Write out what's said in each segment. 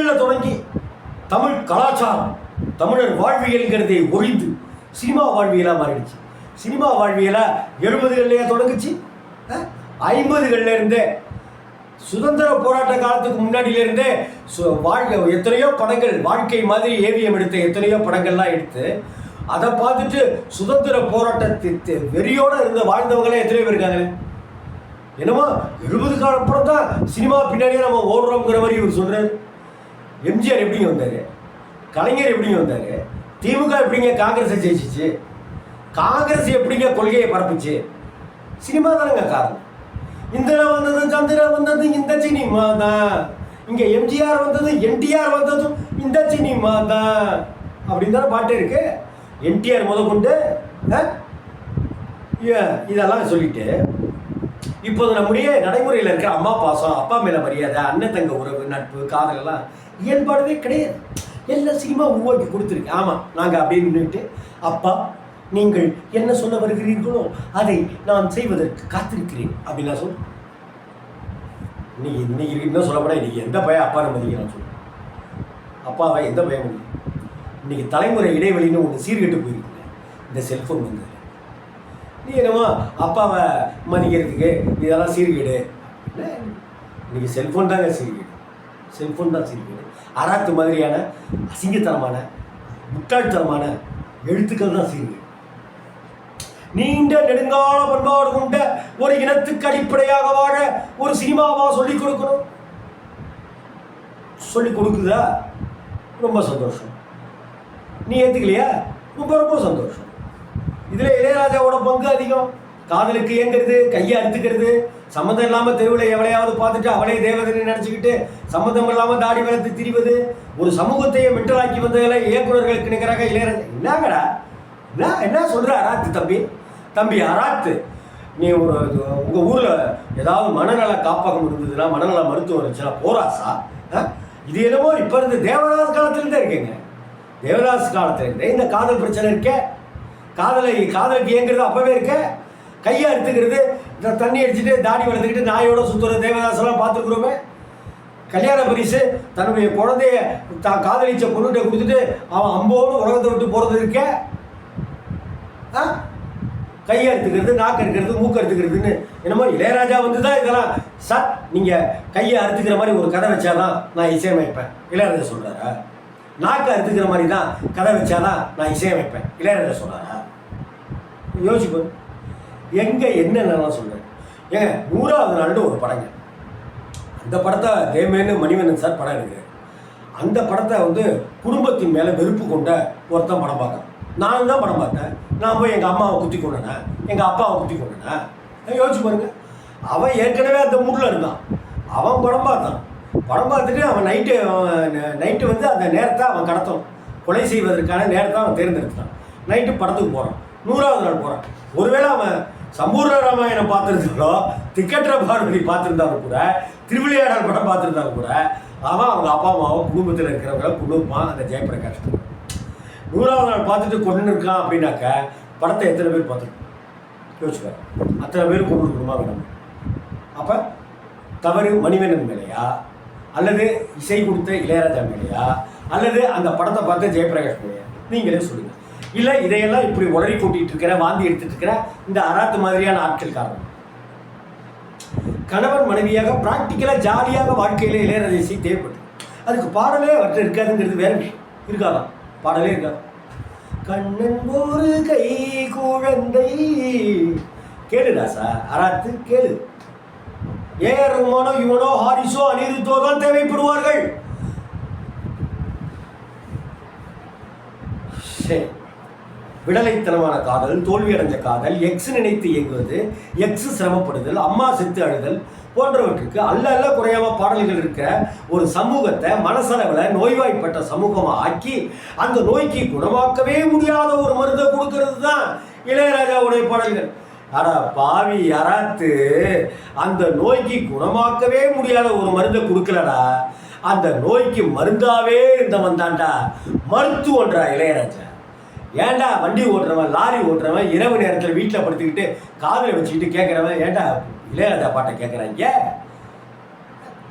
தமிழில் தொடங்கி தமிழ் கலாச்சாரம் தமிழர் வாழ்வியல்ங்கிறதை ஒழிந்து சினிமா வாழ்வியலாக மாறிடுச்சு. சினிமா வாழ்வியலாக 70களிலேயே தொடங்குச்சு. 50களிலிருந்தே சுதந்திர போராட்ட காலத்துக்கு முன்னாடியிலேருந்தே எத்தனையோ படங்கள் வாழ்க்கை மாதிரி ஏவிஎம் எடுத்த எத்தனையோ படங்கள்லாம் எடுத்து அதை பார்த்துட்டு சுதந்திர போராட்டத்தை வெறியோடு இருந்த வாழ்ந்தவங்களே எத்தனையோ பேர் இருக்காங்களே. என்னமோ 70 கால அப்புறம் தான் சினிமா பின்னாடியே நம்ம ஓடுறோங்கிற மாதிரி இவர் சொல்கிறார். எம்ஜிஆர் எப்படிங்க வந்தார்? கலைஞர் எப்படிங்க வந்தார்? திமுக எப்படிங்க காங்கிரஸை ஜெயிச்சிச்சு? காங்கிரஸ் எப்படிங்க கொள்கையை பரப்புச்சு? சினிமா தானேங்க காரணம். இந்திரா வந்தது, சந்திரா வந்தது இந்த சினிமா தான். இங்கே எம்ஜிஆர் வந்தது, என்டிஆர் வந்ததும் இந்த சினிமா தான் அப்படின்னு தானே பாட்டே இருக்கு. என்டிஆர் முதற்கொண்டு இதெல்லாம் சொல்லிட்டு இப்போது நம்முடைய நடைமுறையில் இருக்கிற அம்மா பாசம், அப்பா மேலே மரியாதை, அண்ணன் தங்க உறவு, நட்பு, காதல் எல்லாம் இயல்பாடவே கிடையாது. எல்லாம் சினிமா உருவாக்கி கொடுத்துருக்கு. ஆமாம், நாங்கள் அப்படியே நின்றுட்டு அப்பா நீங்கள் என்ன சொல்ல வருகிறீர்களோ அதை நான் செய்வதற்கு காத்திருக்கிறேன் அப்படின்னு நான் சொல்லுவேன். இன்னைக்கு என்ன சொல்லப்போனா இன்னைக்கு எந்த பையன் அப்பா மதிக்கிறான்னு சொல்லுவேன். அப்பாவை எந்த பையன் முடியும்? இன்னைக்கு தலைமுறை இடைவெளின்னு ஒன்று சீர்கெட்டு போயிருக்குங்க. இந்த செல்ஃபோன் வந்து நீ என்னமோ அப்பாவை மதிக்கிறதுக்கு இதெல்லாம் சீர்கேடு. இன்னைக்கு செல்ஃபோன் தாங்க சீர்கேடு. செல்ஃபோன் தான் சீர்கேடு. அராத்து மாதிரியான அசிங்கத்தனமான முட்டாள்தனமான எழுத்துக்கள் தான் சீர்கேடு. நீண்ட நெடுங்கால பண்பாடு கொண்ட ஒரு இனத்துக்கு அடிப்படையாக வாழ ஒரு சினிமாவா சொல்லிக் கொடுக்கணும். சொல்லிக் கொடுக்குதா? ரொம்ப சந்தோஷம். நீ ஏற்றுக்கலையா? ரொம்ப ரொம்ப சந்தோஷம். இதில் இளையராஜாவோட பங்கு அதிகம். காதலுக்கு இயங்குறது, கையை அறுத்துக்கிறது, சம்மந்தம் இல்லாமல் தெருவில் எவளையாவது பார்த்துட்டு அவளே தேவதனை நினச்சிக்கிட்டு சம்மந்தம் இல்லாமல் தாடி வளர்த்து திரிவது, ஒரு சமூகத்தையே மென்டலாக்கி வந்ததில் இயக்குநர்களுக்கு நிகராக இளையராஜா. என்னங்கடா என்ன சொல்கிற அராத்து தம்பி அராத்து? நீ உங்கள் ஊரில் ஏதாவது மனநல காப்பகம் இருந்ததுன்னா, மனநல மருத்துவம் இருந்துச்சுன்னா போராசா? இது என்னமோ இப்போ இருந்து தேவதாஸ் காலத்துலேருந்தே இருக்குங்க. தேவதாஸ் காலத்துலேருந்தே இந்த காதல் பிரச்சனை இருக்க. காதலுக்கு இயங்குறது அப்போவே இருக்க. கையை அறுத்துக்கிறது, தண்ணி அடிச்சுட்டு தாடி வளர்த்துக்கிட்டு நாயோட சுற்றுற தேவதாசெல்லாம் பார்த்துருக்குறோமே. கல்யாண பரிசு தன்னுடைய குழந்தைய காதலிச்ச பொண்ணுகிட்ட கொடுத்துட்டு அவன் அம்போடு உலகத்தை விட்டு போகிறது இருக்க. கையை அறுத்துக்கிறது, நாக்கு அறுக்கிறது, மூக்கு அறுத்துக்கிறதுன்னு என்னமோ இளையராஜா வந்து தான் இதெல்லாம். சார் நீங்கள் கையை அறுத்துக்கிற மாதிரி ஒரு கதை வச்சாதான் நான் இசையமைப்பேன் இளையராஜா சொல்கிறாரா? நாக்கு அறுத்துக்கிற மாதிரி தான் கதை வச்சாதான் நான் இசையமைப்பேன் இளையராஜா சொல்கிறாரா? யோசிப்போம். எங்கே என்னென்னலாம் சொல்கிறேன். ஏங்க 100வது நாள்னு ஒரு படங்க. அந்த படத்தை தேமேன்னு மணிவண்ணன் சார் படம் எடுக்கிறார். அந்த படத்தை வந்து குடும்பத்தின் மேலே வெறுப்பு கொண்ட ஒருத்தன் படம் பார்க்குறான். நானும் தான் படம் பார்த்தேன். நான் போய் எங்கள் அம்மாவை குத்தி கொண்டேன், எங்கள் அப்பாவை குத்தி கொண்டேன். யோசிச்சு பாருங்க. அவன் ஏற்கனவே அந்த மூடில் இருந்தான். அவன் படம் பார்த்தான். படம் பார்த்துட்டு அவன் நைட்டு வந்து அந்த நேரத்தை அவன் கடத்தணும். கொலை செய்வதற்கான நேரத்தை அவன் தேர்ந்தெடுத்தான். நைட்டு படத்துக்கு போகிறான். 100வது நாள் போகிறான். ஒருவேளை அவன் சம்பூர்ண ராமாயணம் பார்த்துருந்தாலோ, திக்கற்ற பார்வதி பார்த்துருந்தாலும் கூட, திருவிளையாடல் படம் பார்த்துருந்தாலும் கூட அவன் அவங்க அப்பா அம்மாவும் குடும்பத்தில் இருக்கிறவங்கள கொண்டு வைப்பான். அந்த ஜெயபிரகாஷ் 100வது நாள் பார்த்துட்டு கொண்டு இருக்கான் அப்படின்னாக்க படத்தை எத்தனை பேர் பார்த்துருக்கோம் யோசிச்சுக்காரு. அத்தனை பேர் கொண்டு இருக்கணுமா வேணும்? அப்போ தவறு மணிவண்ணன் மேலேயா, அல்லது இசை கொடுத்த இளையராஜா மேலேயா, அல்லது அந்த படத்தை பார்த்த ஜெயபிரகாஷ் மேலேயா? நீங்களே சொல்லுங்கள். இல்லை இதையெல்லாம் இப்படி உளறி கூட்டிகிட்டு இருக்கிற, வாந்தி எடுத்துகிட்டு இருக்கிற இந்த அராத்து மாதிரியான ஆட்கள் காரணம். கணவன் மனைவியாக ப்ராக்டிக்கலாக ஜாலியாக வாழ்க்கையில் இளையராஜா இசை தேவைப்பட்டு அதுக்கு பாடலே அவர்கிட்ட இருக்காதுங்கிறது வேற விஷயம். இருக்காதான்? பாடலே இருக்காது. கண்ணன் ஒரு கை குழந்தை கேளுடா சார், அராத்து கேளு. ஏஆர் ரஹ்மானோ இவனோ ஹாரிஸோ அனிருத்தோ தான் தேவைப்படுவார்கள். சரி, விடலைத்தனமான காதல், தோல்வி அடைஞ்ச காதல், எக்ஸ் நினைத்து இயங்குவது, எக்ஸ் சிரமப்படுதல், அம்மா செத்து அழுதல் போன்றவற்றுக்கு அல்ல குறையாம பாடல்கள் இருக்கிற ஒரு சமூகத்தை மனசளவில் நோய்வாய்ப்பட்ட சமூகமாக ஆக்கி அந்த நோய்க்கு குணமாக்கவே முடியாத ஒரு மருந்தை கொடுக்கறது தான் இளையராஜாவுடைய பாடல்கள். ஆனா பாவி அராத்து அந்த நோய்க்கு குணமாக்கவே முடியாத ஒரு மருந்தை கொடுக்கலடா, அந்த நோய்க்கு மருந்தாவே இருந்தவன் தான்டா மருத்துவன்றா இளையராஜா. ஏன்டா வண்டி ஓட்டுறவன், லாரி ஓட்டுறவன், இரவு நேரத்தில் வீட்டில் படுத்துக்கிட்டு காதில் வச்சுக்கிட்டு கேட்குறவன் ஏன்டா இளையராஜா பாட்டை கேட்குறாங்க?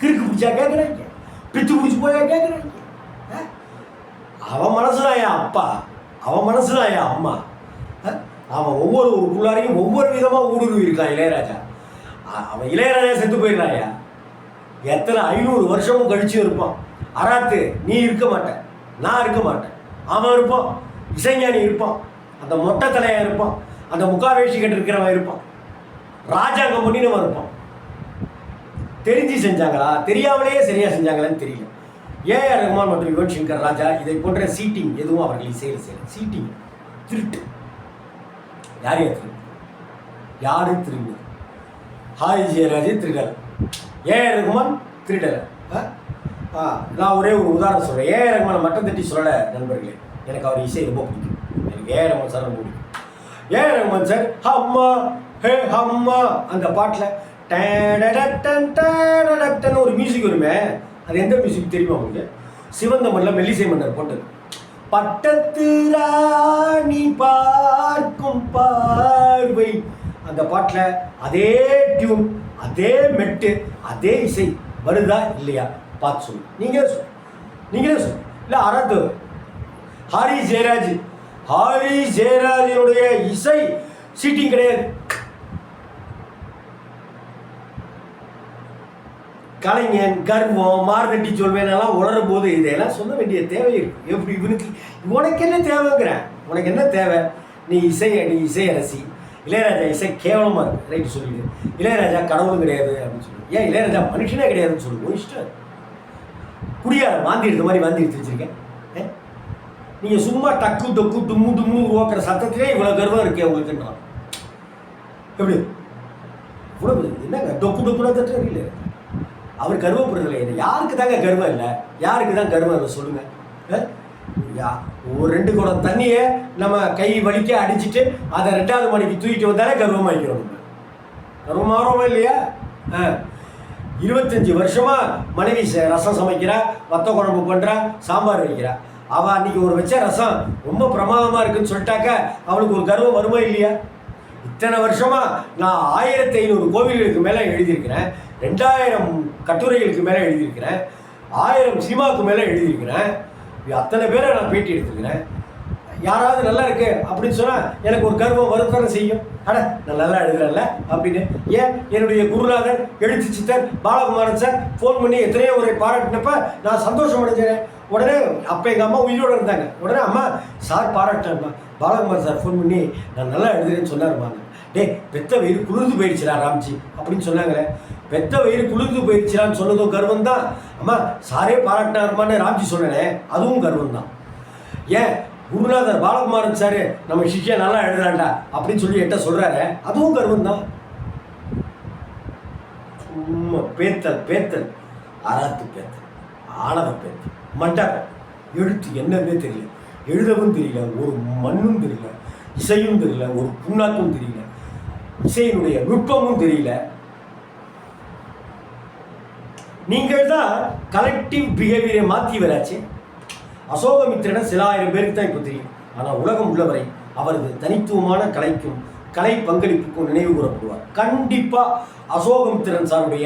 கிறுக்கு பிடிச்சா கேட்குறாங்க. பிச்சு பிடிச்சி போய் கேட்குறேன். அவன் மனசுதான் என் அப்பா, அவன் மனசுதான் என் அம்மா. அவன் ஒவ்வொரு உள்ளாரையும் ஒவ்வொரு விதமாக ஊடுருவி இருக்கான் இளையராஜா. அவன் இளையராஜா செத்து போயிடறாயா, எத்தனை 500 வருஷமும் கழிச்சு இருப்பான். அராத்து நீ இருக்க மாட்டேன், நான் இருக்க மாட்டேன், அவன் இருப்பான், இசைஞானி இருப்பான், அந்த மொட்டை தலையா இருப்பான், அந்த முக்காவேஷி கட்டு இருக்கிறவன் இருப்பான், ராஜாங்கம் பண்ணினவன் இருப்பான். தெரிஞ்சு செஞ்சாங்களா தெரியாமலேயே சரியா செஞ்சாங்களான்னு தெரியல. ஏஆர் ரஹ்மான் மற்றும் யுவன் சங்கர் ராஜா இதை போன்ற சீட்டிங் எதுவும் அவர்கள் இசையில் செய்யல. சீட்டிங் திருட்டு. யாரு திரும்பி? ஹாரிஸ் ஜெயராஜ் திருடல், ஏஆர் ரஹ்மான் திருடல். நான் ஒரே ஒரு உதாரணம் சொல்கிறேன். ஏஆர் ரஹ்மானை மட்டம் தட்டி சொல்ல நண்பர்களே, எனக்கு அவர் இசை ரொம்ப பிடிக்கும். எனக்கு ஏஆர் ரஹ்மான் சார் ரொம்ப பிடிக்கும். ஏஆர் ரஹ்மான் சார் ஹம்மா ஹே ஹம்மா அந்த பாட்டில் டேடன்னு ஒரு மியூசிக் வருமே, அது எந்த மியூசிக் தெரியுமா உங்களுக்கு? சிவந்த மன்னர் மெல்லிசை மன்னர் போட்டது. பட்டத்து ராணி பார்க்கும் பார்வை, அந்த பாட்டில் அதே டியூன், அதே மெட்டு, அதே இசை வருதா இல்லையா பார்த்து சொல்லு. நீங்களே சொல்லு. இல்லை அராத்து ஹாரிஸ் ஜெயராஜனுடைய இசை சீட்டிங் கிடையாது. கலைஞன், கர்வம், மார்கட்டி சொல்வேனெல்லாம் உணரும் போது இதையெல்லாம் சொல்ல வேண்டிய தேவை இருக்கு. எப்படி உனக்கு என்ன தேவைங்கிறேன்? உனக்கு என்ன தேவை? நீ இசை ரசி. இளையராஜா இசை கேவலமாக இருக்கு, ரைட்டு சொல்லிடு. இளையராஜா கடவுளும் கிடையாது அப்படின்னு சொல்லி, ஏன் இளையராஜா மனுஷனே கிடையாதுன்னு சொல்லுவோம். இஷ்டம் குடியார வாந்தி எடுத்த மாதிரி வாந்தி எடுத்து வச்சிருக்கேன். நீங்கள் சும்மா டக்கு டொக்கு டும்மு டும்மு ஓக்கிற சத்தத்திலே இவ்வளோ கர்வம் இருக்கே உங்களுக்குன்றான். எப்படி இவ்வளோ என்னங்க டொக்கு டொக்குனா தட்டு இல்லை? அவர் கர்வப்படுறதில்லை. இது யாருக்கு தாங்க கர்வம் இல்லை? யாருக்கு தான் கர்வம் இல்லை சொல்லுங்கள்? ஒரு 2 குடம் தண்ணியை நம்ம கை வலிக்க அடிச்சுட்டு அதை 2வது மணிக்கு தூக்கிட்டு வந்தாலே கர்வமாகிக்கிறோம். கர்வமாகறோமா இல்லையா? 25 வருஷமா மனைவி ரசம் சமைக்கிறா, வத்த குழம்பு பண்ணுறா, சாம்பார் வைக்கிறா. அவள் அன்றைக்கி ஒரு வச்ச ரசம் ரொம்ப பிரமாதமாக இருக்குன்னு சொல்லிட்டாக்க அவளுக்கு ஒரு கர்வம் வருமா இல்லையா? இத்தனை வருஷமா நான் 1500 கோவில்களுக்கு மேலே எழுதியிருக்கிறேன், 2000 கட்டுரைகளுக்கு மேலே எழுதியிருக்கிறேன், 1000 சினிமாவுக்கு மேலே எழுதியிருக்கிறேன், அத்தனை பேரை நான் பேட்டி எடுத்துக்கிறேன். யாராவது நல்லா இருக்கு அப்படின்னு சொன்னால் எனக்கு ஒரு கர்வம் வருத்தானே செய்யும். நான் நல்லா எழுதுறேன்ல அப்படின்னு. ஏன் என்னுடைய குருநாதர் எழுத்து சித்தர் பாலகுமாரன் சார் ஃபோன் பண்ணி எத்தனையோ ஒரு பாராட்டினப்ப நான் சந்தோஷம் அடைஞ்சேன். உடனே அப்போ எங்கள் அம்மா உயிரோடு இருந்தாங்க. உடனே அம்மா சார் பாராட்டினேம்மா, பாலகுமார் சார் ஃபோன் பண்ணி நான் நல்லா எழுதுறேன்னு சொன்னாருமாங்க. பெத்த வயிறு குளிர்ந்து போயிடுச்சுடா ராம்ஜி அப்படின்னு சொன்னாங்களே. பெத்த வயிறு குளிர்ந்து போயிடுச்சுடான்னு சொன்னதும் கர்வம் தான். அம்மா சாரே பாராட்டினாருமான்னு ராம்ஜி சொன்னேன், அதுவும் கர்வம் தான். ஏன் குருநாதர் பாலகுமாரன் சார் நம்ம சிஷ்யா நல்லா எழுதுறாண்டா அப்படின்னு சொல்லி என்கிட்ட சொல்றாரு, அதுவும் கர்வம் தான். சும்மா பேத்தல் அராத்து பேத்தல், ஆணவ பேத்தல், மண்டபம். எழுத்து என்னன்னே தெரியல, எழுதவும் தெரியல, ஒரு மண்ணும் தெரியல, இசையும் தெரியல, ஒரு புண்ணாக்கும் தெரியல, இசையினுடைய நுட்பமும் தெரியல. நீங்கள் தான் கலெக்டிவ் பிஹேவியரை மாற்றி வராச்சு. அசோகமித்திரனை சில 1000 பேருக்கு தான் இப்போ தெரியும். ஆனால் உலகம் உள்ளவரை அவரது தனித்துவமான கலைக்கும் கலை பங்களிப்புக்கும் நினைவு கூறப்படுவார். கண்டிப்பாக அசோகமித்திரன் சாருடைய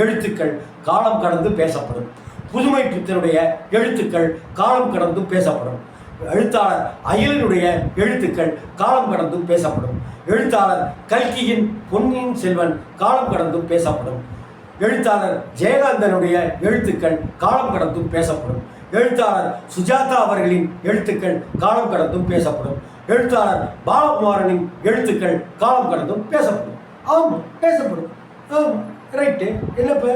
எழுத்துக்கள் காலம் கடந்து பேசப்படும். புதுமை பித்தனுடைய எழுத்துக்கள் காலம் கடந்தும் பேசப்படும். எழுத்தாளர் அயலனுடைய எழுத்துக்கள் காலம் கடந்தும் பேசப்படும். எழுத்தாளர் கல்கியின் பொன்னியின் செல்வன் காலம் கடந்தும் பேசப்படும். எழுத்தாளர் ஜெயகாந்தனுடைய எழுத்துக்கள் காலம் கடந்தும் பேசப்படும். எழுத்தாளர் சுஜாதா அவர்களின் எழுத்துக்கள் காலம் கடந்தும் பேசப்படும். எழுத்தாளர் பாலகுமாரனின் எழுத்துக்கள் காலம் கடந்தும் பேசப்படும். ஆமாம், பேசப்படும். ஆமாம், ரைட்டு. என்னப்ப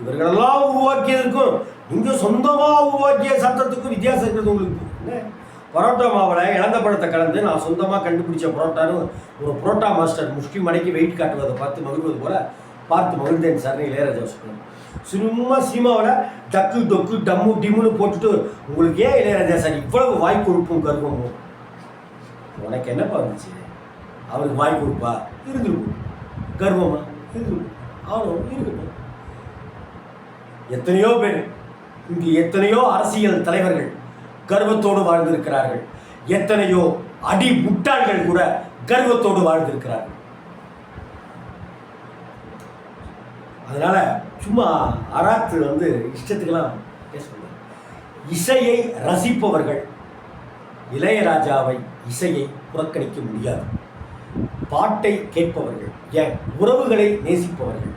இவர்களெல்லாம் உருவாக்கியதற்கும் நீங்கள் சொந்தமாக உருவாக்கிய சத்தத்துக்கும் வித்தியாசம் இருக்கிறது உங்களுக்கு என்ன? பரோட்டா மாவில் இழந்த பழத்தை கலந்து நான் சொந்தமாக கண்டுபிடிச்ச பரோட்டான்னு ஒரு புரோட்டா மாஸ்டர் முஷ்டி மடக்கி வெயிட் காட்டுவதை பார்த்து மகிழ்வது போல பார்த்து மகிழ்ந்தேன் சார்னு இளையராஜா சொன்னார். சும்மா சினிமாவில் டக்கு டொக்கு டம்மு டிம்முன்னு போட்டுட்டு உங்களுக்கு ஏன் இளையராஜா சார் இவ்வளவு வாய் கொடுப்பும் கருவமும்? உனக்கு என்னப்பா இருந்துச்சு? அவருக்கு வாய் கொடுப்பா இருந்துருக்கும், கர்வமா இருந்துருக்கும், அவனும் இருக்கட்டும். எத்தனையோ பேர் இங்கு, எத்தனையோ அரசியல் தலைவர்கள் கர்வத்தோடு வாழ்ந்திருக்கிறார்கள். எத்தனையோ அடி முட்டாள்கள் கூட கர்வத்தோடு வாழ்ந்திருக்கிறார்கள். அதனால் சும்மா அராத்து வந்து இஷ்டத்துக்கெல்லாம் பேச. இசையை ரசிப்பவர்கள் இளையராஜாவை இசையை புறக்கணிக்க முடியாது. பாட்டை கேட்பவர்கள், ஏன் உறவுகளை நேசிப்பவர்கள்,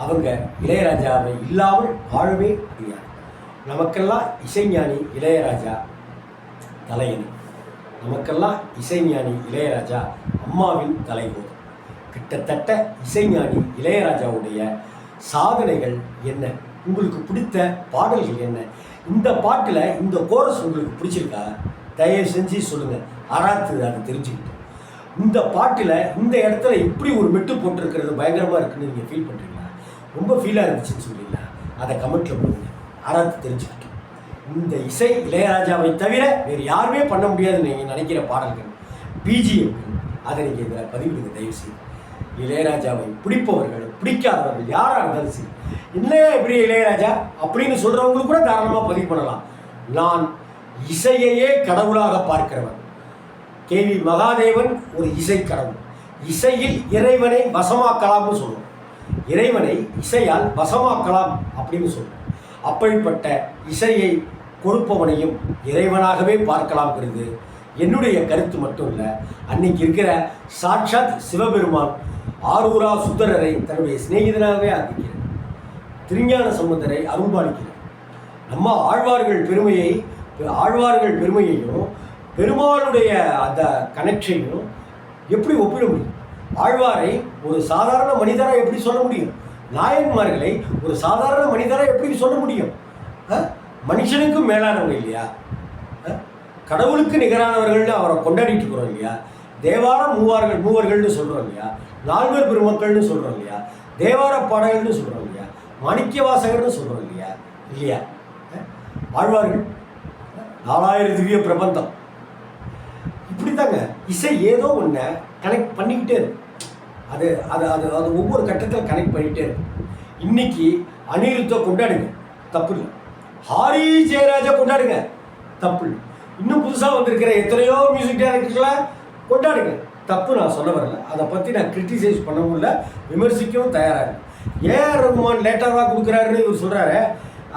அவங்க இளையராஜாவை இல்லாமல் வாழவே முடியாது. நமக்கெல்லாம் இசைஞானி இளையராஜா தலையணி. நமக்கெல்லாம் இசைஞானி இளையராஜா அம்மாவின் தலைகோது. கிட்டத்தட்ட இசைஞானி இளையராஜாவுடைய சாதனைகள் என்ன, உங்களுக்கு பிடித்த பாடல்கள் என்ன, இந்த பாட்டில் இந்த கோரஸ் உங்களுக்கு பிடிச்சிருக்கா, தயவு செஞ்சு சொல்லுங்கள். அராத்து அதை தெரிஞ்சுக்கிட்டு இந்த பாட்டில் இந்த இடத்துல இப்படி ஒரு மெட்டு போட்டிருக்கிறது பயங்கரமாக இருக்குன்னு நீங்கள் ஃபீல் பண்ணுறீங்களா, ரொம்ப ஃபீலாக இருந்துச்சுன்னு சொல்கிறீங்களா, அதை கமெண்ட்டில் போடுங்க. அராத்து தெரிஞ்சுக்கிட்டு இந்த இசை இளையராஜாவை தவிர வேறு யாருமே பண்ண முடியாதுன்னு நீங்கள் நினைக்கிற பாடல்கள் பிஜிஎம் அதை நீங்கள் இதில் பதிவிடுங்க தயவு செய்து. இளையராஜாவை பிடிப்பவர்கள் பிடிக்காதவர்கள் யாராக இருந்தாலும் சரி, இல்லையா இப்படி இளையராஜா அப்படின்னு சொல்கிறவங்களுக்கு கூட தாராளமாக பதிவு பண்ணலாம். நான் இசையையே கடவுளாக பார்க்கிறவன். கேவி மகாதேவன் ஒரு இசை கடவுள். இசையில் இறைவனை வசமாக்கலாம்னு சொல்லுவோம். இறைவனை இசையால் வசமாக்கலாம் அப்படின்னு சொல்லுவோம். அப்படிப்பட்ட இசையை கொடுப்பவனையும் இறைவனாகவே பார்க்கலாம்ங்கிறது என்னுடைய கருத்து மட்டும் இல்லை. அன்னைக்கு இருக்கிற சாட்சாத் சிவபெருமான் ஆரூரா சுந்தரரை தன்னுடைய சிநேகிதனாகவே ஆக்கிக்கிறார். திருஞான சம்பந்தரை அருள்பாலிக்கிறார். நம்ம ஆழ்வார்கள் பெருமையையும் பெருமாளுடைய அந்த கனெக்ஷனையும் எப்படி ஒப்பிட முடியும்? ஆழ்வாரை ஒரு சாதாரண மனிதராக எப்படி சொல்ல முடியும்? நாயன்மார்களை ஒரு சாதாரண மனிதராக எப்படி சொல்ல முடியும்? மனுஷனுக்கும் மேலானவங்க இல்லையா? கடவுளுக்கு நிகரானவர்கள்னு அவரை கொண்டாடிட்டு இருக்கிறோம் இல்லையா? தேவார மூவர்கள்னு சொல்கிறோம் இல்லையா? நால்வர் பெருமக்கள்னு சொல்கிறோம் இல்லையா? தேவார பாடல்கள்னு சொல்கிறோம் இல்லையா? மாணிக்க வாசகர்னு சொல்கிறோம் இல்லையா? ஆழ்வார்கள் 4000 திவ்ய பிரபந்தம். இப்படி தாங்க இசை ஏதோ ஒன்று கனெக்ட் பண்ணிக்கிட்டே இருக்கு. அது அது அது அது ஒவ்வொரு கட்டத்தில் கனெக்ட் பண்ணிக்கிட்டே இருக்கு. இன்னைக்கு அனிருத்தை கொண்டாடுங்க, தப்பு இல்லை. ஹாரி ஜெயராஜா கொண்டாடுங்க, தப்பு இல்லை. இன்னும் புதுசாக வந்திருக்கிற எத்தனையோ மியூசிக் டைரக்டர்களை கொண்டாடுங்க, தப்பு நான் சொல்ல வரல. அதை பற்றி நான் கிரிட்டிசைஸ் பண்ணவும் இல்லை, விமர்சிக்கவும் தயாராக இல்லை. ஏன் ரகுமான் லேட்டராக கொடுக்குறாருன்னு இவர் சொல்கிறாரு,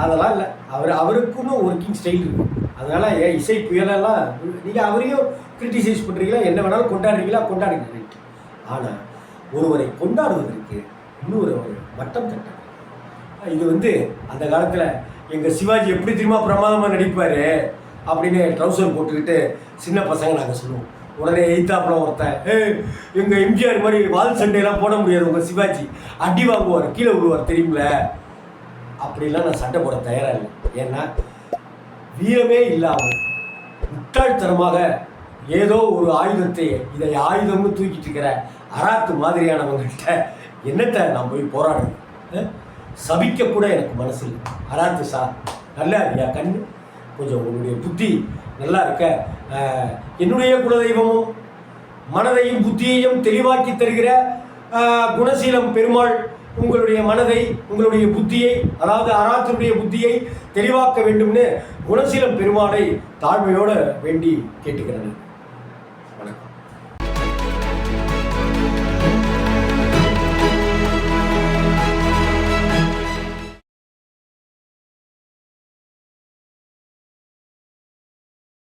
அதெல்லாம் இல்லை. அவருக்குன்னு ஒர்க்கிங் ஸ்டைல் இருக்கும். அதனால் இசை புயலெல்லாம் நீங்கள் அவரையும் கிரிட்டிசைஸ் பண்ணுறீங்களா, என்ன வேணாலும் கொண்டாடுங்க ரைட். ஆனால் ஒருவரை கொண்டாடுவதற்கு இன்னொரு வட்டம் தட்டாங்க. இது வந்து அந்த காலத்தில் எங்கள் சிவாஜி எப்படி தெரியுமா பிரமாதமாக நடிப்பார் அப்படின்னு ட்ரௌசர் போட்டுக்கிட்டு சின்ன பசங்க நாங்கள் சொல்லுவோம். உடனே எய்த்தாப்பில் ஒருத்தன் எங்கள் எம்ஜிஆர் மாதிரி வால் சண்டையெல்லாம் போட முடியாது, உங்கள் சிவாஜி அடி வாங்குவார், கீழே விடுவார் தெரியுங்களே. அப்படிலாம் நான் சண்டை போட தயாராக இல்லை. ஏன்னா வீரமே இல்லாமல் முட்டாள்தனமாக ஏதோ ஒரு ஆயுதத்தை இதை ஆயுதம்னு தூக்கிட்டு இருக்கிற அராத்து மாதிரியானவங்கள்ட்ட என்னத்தை நான் போய் போராடணும்? சபிக்க கூட எனக்கு மனசு இல்லை. அராத்து நல்லா இருக்கியா கண்ணு, கொஞ்சம் உன்னுடைய புத்தி நல்லா இருக்க, என்னுடைய குலதெய்வமும் மனதையும் புத்தியையும் தெளிவாக்கி தருகிற குணசீலம் பெருமாள் உங்களுடைய மனதை உங்களுடைய புத்தியை, அதாவது அராத்தினுடைய புத்தியை தெளிவாக்க வேண்டும்னு குணசீலம் பெருமாளை தாழ்மையோடு வேண்டி கேட்டுக்கிறேன்.